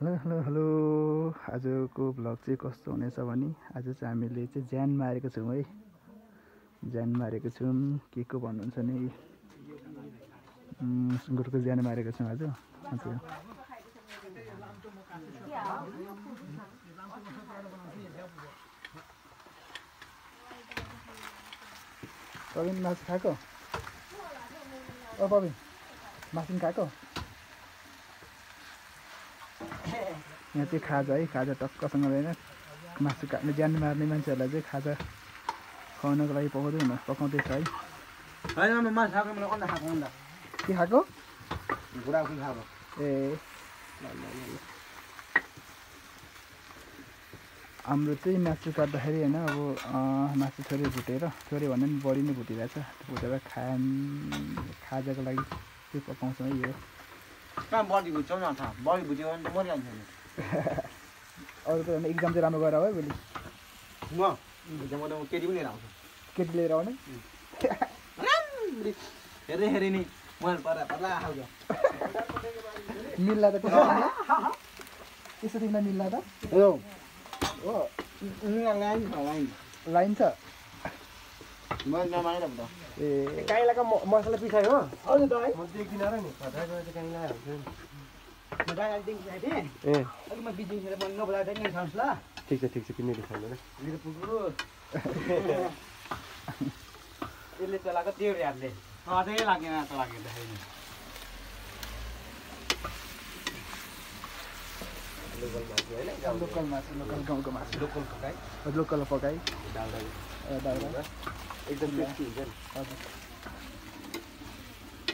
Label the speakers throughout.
Speaker 1: hello hello hello आजको vlog चाहिँ कस्तो हुनेछ भने आज चाहिँ हामीले चाहिँ ज्यान मारेको छौँ है ज्यान मारेको छौँ के को भन्नुहुन्छ नि सुँगुरको ज्यान मारेको छौँ आज हजुर प्रवीण मासु खाएको ओ प्रवीण मासु खाएको यहाँ चाहिँ खाजा है खाजा टक्कसँग होइन मासु काट्ने ज्यान मार्ने मान्छेहरूलाई चाहिँ खाजा खुवाउनको लागि पकाउँदैछ है के खाएको ए हाम्रो चाहिँ मासु काट्दाखेरि होइन अब मासु थोरै भुटेर थोरै भन्दा पनि बढी नै भुटिरहेछ भुटेर खाजाको लागि चाहिँ पकाउँछौँ है यो अरू त इक्जाम चाहिँ राम्रो गरेर है भोलि केटी लिएर आउने मिल्ला त त्यसो तिमीलाई मिल्ला त लाइन छ ए
Speaker 2: काइलाको मसला पिसायो हो ठिक छ किन्ने यसले चलाएको त्यो यादले अझै लागेन त लाग्यो
Speaker 1: लोकल मासु लोकल गाउँको मासु लोकल पकाइ दाउरा
Speaker 2: एकदम टेस्टी हुन्छ नि
Speaker 1: हजुर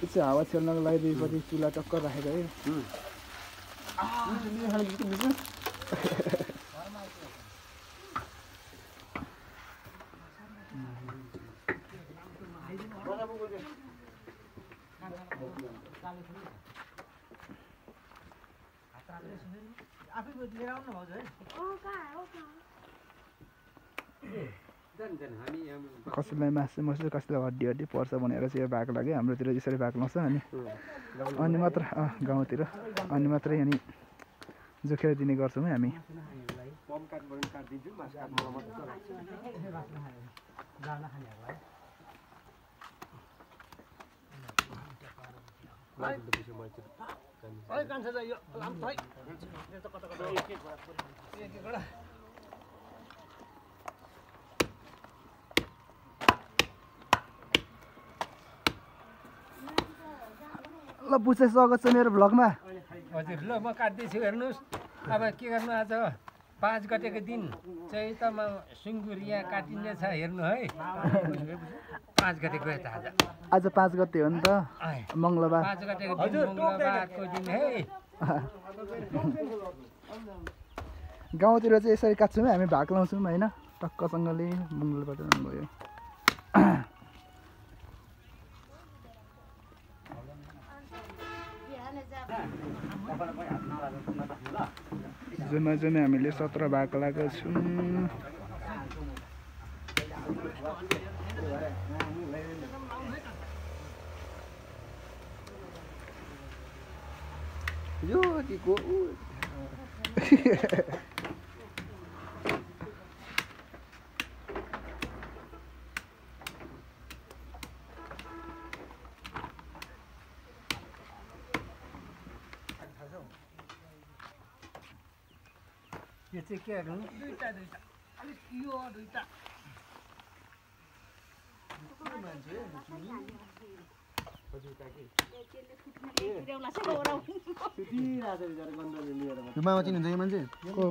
Speaker 1: त्यो हावा छेल्नको लागि दुईपट्टि चुला टक्कर राखेको है कसैलाई मासु मसु कसैलाई हड्डी पर्छ भनेर चाहिँ यो भाग लाग्यो हाम्रोतिर यसरी भाग लाउँछ अनि मात्र गाउँतिर अनि मात्रै अनि जोखेर दिने गर्छौँ है हामी ल बुझ्दै स्वागत छ मेरो भ्लगमा
Speaker 3: हजुर ल म काट्दैछु हेर्नुहोस् अब के गर्नु आज 5 गतेको दिन चैतमा सुँगुर यहाँ काटिने छ हेर्नु है 5 गते गयो त
Speaker 1: आज 5 गते हो नि त मङ्गलबार
Speaker 3: 5 गतेको दिन मङ्गलबारको दिन है
Speaker 1: गाउँतिर चाहिँ यसरी काट्छौँ है हामी भाग लाउँछौँ होइन टक्कसँगले मङ्गलबार भयो जम्मा हामीले 17 भाग लगाएको छौँ
Speaker 2: यो को
Speaker 3: यो चाहिँ के गर्नु दुईटा अलिक यो दुईटा
Speaker 2: मामा चिन्नुहुन्छ यो मान्छे
Speaker 1: को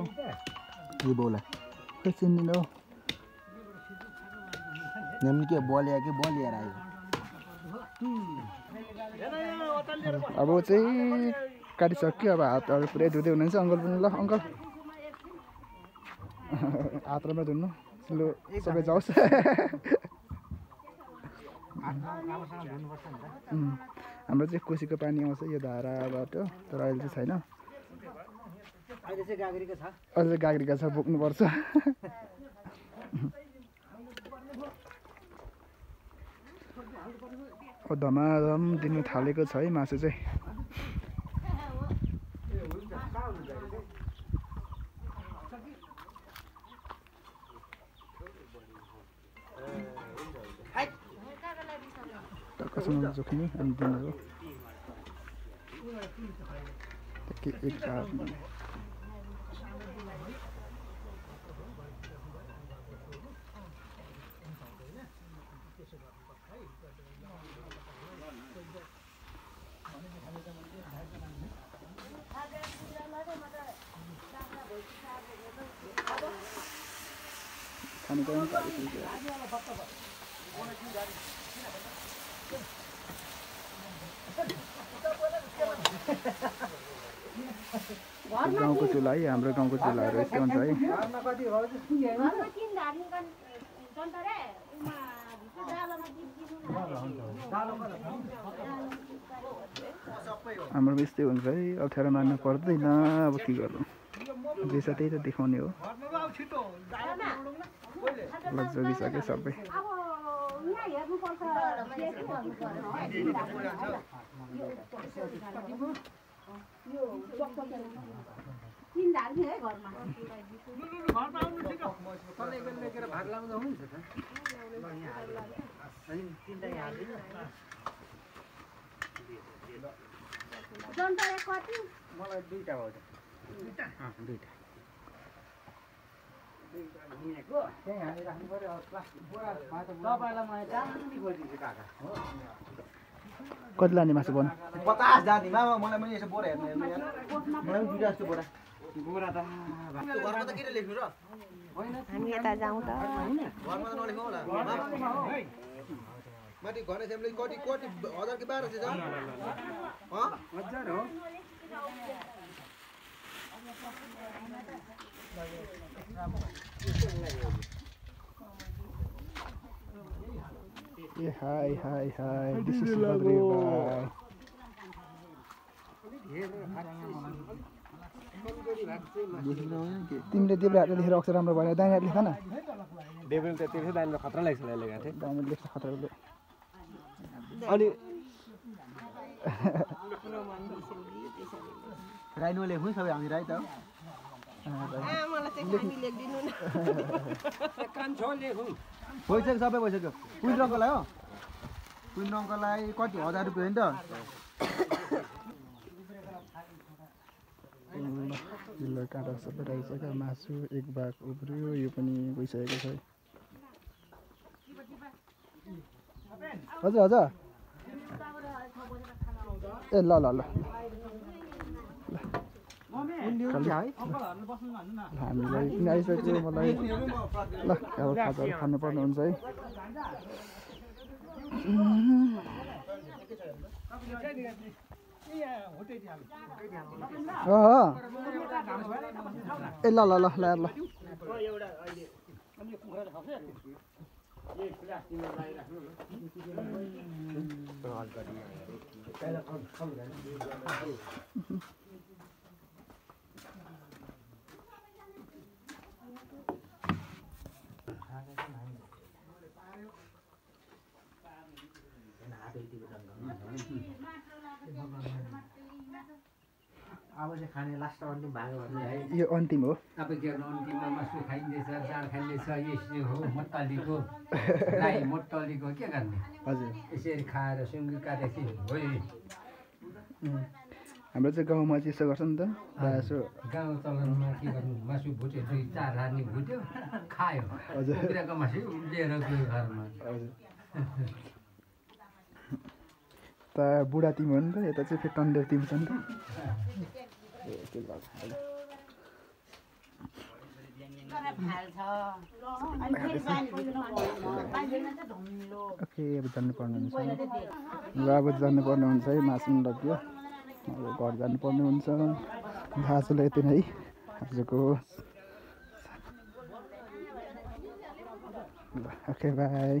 Speaker 2: यो बाउला
Speaker 1: खै चिन्दिन हौ
Speaker 2: हामी के बलिया कि बलिएर आयो
Speaker 1: अब चाहिँ काटिसक्यो अब हातहरू पुरै धुँदै हुनुहुन्छ अङ्कल पनि ल अङ्कल हात राम्रो धुनु लु सबै जाओस् हाम्रो चाहिँ कोसीको पानी आउँछ यो धाराबाट तर अहिले चाहिँ छैन अहिले गाग्रीका छ बोक्नुपर्छ धमाधम दिनु थालेको छ है मासु चाहिँ टक्कसँग जोख्ने अनि दिने हो के एक काट्ने खानेकुरा पनि पाइसक्यो गाउँको चुल्हा है हाम्रो गाउँको चुल्हाहरू यस्तै हुन्छ है हाम्रो यस्तै हुन्छ है अप्ठ्यारो मान्नु पर्दैन अब के गर्नु जेसा त्यही त देखाउने हो जोगिसके सबै
Speaker 2: मलाई दुईटा भयो दुईटा
Speaker 1: कति लाने मासु बन
Speaker 2: 50 जानेमा मलाई पनि यसो बोरा हेर्नु मलाई पनि दुईटा जस्तो बोरा बोरा त घरमा त किन लेख्नु र
Speaker 4: हामी यता जाउँ त हैन
Speaker 2: घरमा त नलेखौ होला माथि घर एसेम्ब्ली कति 1000 कि 1200 छ ह 1000 हो
Speaker 1: ए हाय हाय हाय दिस इज बद्रे भाइ तिमीले देब्रे हातले लेखेर अक्षर राम्रो भएन दाहिने हातले लेख न
Speaker 2: देब्रे त तिर्छ दाइले खतरा लाग्छ लेखेको थिए
Speaker 1: दाहिने लेख्छ खतराले
Speaker 2: अनि राइनो लेख्नु सबै हामी राइ त
Speaker 4: मलाई चाहिँ हामी लेख्दिनु न
Speaker 3: कान छ लेखौँ
Speaker 2: भइसक्यो सबै भइसक्यो कुन रङकोलाई हो कुन रङकोलाई कति 1000 रुपैयाँ हो नि त
Speaker 1: जिल्ला काँटा सबै राखिसक्यो मासु एक भाग उब्रियो यो पनि गइसकेको छ हजुर हजुर ए ल ल ल हामीलाई किन आइसक्यो मलाई ल अब खाजाहरू खानुपर्ने हुन्छ है ए ल ल ल ल ल
Speaker 3: अब चाहिँ खाने लास्ट अन्तिम भाग भन्ने है
Speaker 1: यो अन्तिम हो
Speaker 3: अब के गर्नु अन्तिममा मासु खाइँदैछ जाँड खाइँदैछ यसरी हो मट्टालीको गाई मट्टालीको के गर्ने
Speaker 1: हजुर
Speaker 3: यसरी खाएर सुँगुर काटेपछि हो
Speaker 1: हाम्रो चाहिँ गाउँमा चाहिँ यसो गर्छ नि त प्रायः यसो
Speaker 3: गाउँ चलनमा के गर्नु मासु भुट्यो 2-4 रानी भुट्यो खायो
Speaker 1: हजुर
Speaker 3: कुखुराको मासु लिएर गयो घरमा
Speaker 1: हजुर त बुढा तिमी हो नि त यता चाहिँ फेरि टन्डेर तिमी छ नि त ओके अब जानुपर्ने हुन्छ ल अब जानुपर्ने हुन्छ है मासु पनि लाग्यो अब घर जानुपर्ने हुन्छ आजलाई यति नै आजको ल ओके बाई